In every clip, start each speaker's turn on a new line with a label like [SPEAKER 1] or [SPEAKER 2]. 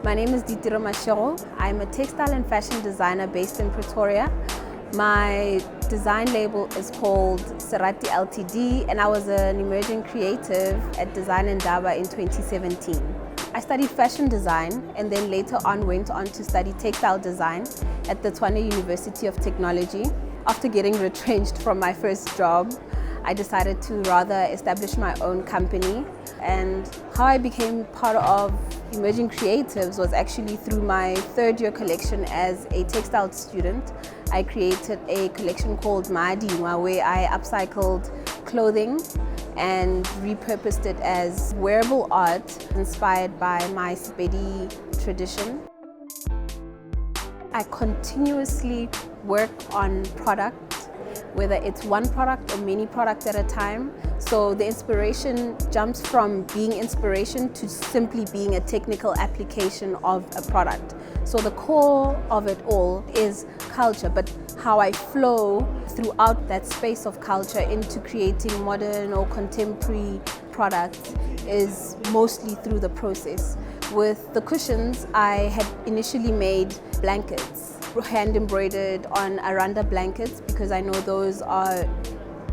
[SPEAKER 1] My name is Ditiro Mashigo. I'm a textile and fashion designer based in Pretoria. My design label is called Serati Ltd, and I was an emerging creative at Design Indaba in 2017. I studied fashion design and then later on went on to study textile design at the Tshwane University of Technology. After getting retrenched from my first job, I decided to rather establish my own company. And how I became part of Emerging Creatives was actually through my third year collection as a textile student. I created a collection called Maadingwa, where I upcycled clothing and repurposed it as wearable art inspired by my Sepedi tradition. I continuously work on product, whether it's one product or many products at a time. So the inspiration jumps from being inspiration to simply being a technical application of a product. So the core of it all is culture, but how I flow throughout that space of culture into creating modern or contemporary products is mostly through the process. With the cushions, I had initially made blankets, hand embroidered on Aranda blankets, because I know those are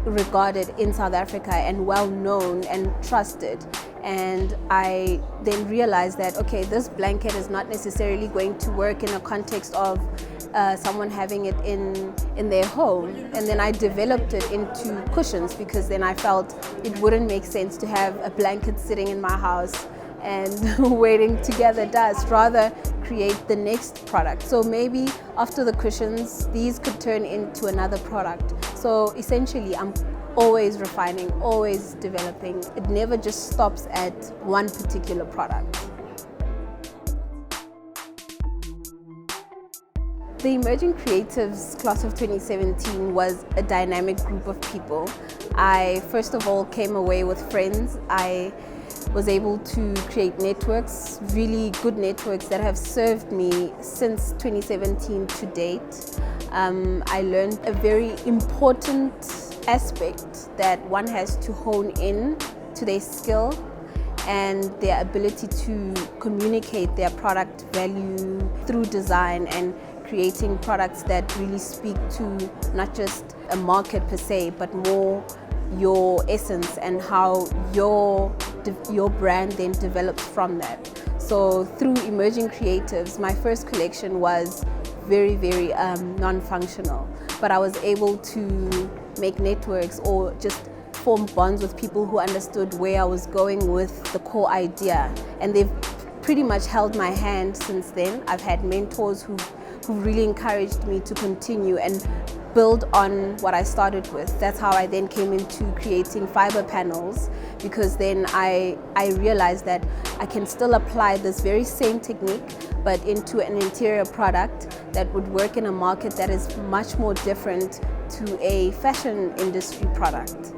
[SPEAKER 1] regarded in South Africa and well known and trusted. And I then realized that, okay, this blanket is not necessarily going to work in a context of someone having it in their home. And then I developed it into cushions, because then I felt it wouldn't make sense to have a blanket sitting in my house and waiting to gather dust, rather create the next product. So maybe after the cushions, these could turn into another product. So essentially, I'm always refining, always developing. It never just stops at one particular product. The Emerging Creatives class of 2017 was a dynamic group of people. I first of all came away with friends. I was able to create networks, really good networks that have served me since 2017 to date. I learned a very important aspect that one has to hone in to their skill and their ability to communicate their product value through design and creating products that really speak to not just a market per se, but more your essence and how your brand then develops from that. So through Emerging Creatives, my first collection was very non-functional, but I was able to make networks or just form bonds with people who understood where I was going with the core idea, and they've pretty much held my hand since then. I've had mentors who really encouraged me to continue and build on what I started with. That's how I then came into creating fiber panels, because then I realized that I can still apply this very same technique but into an interior product that would work in a market that is much more different to a fashion industry product.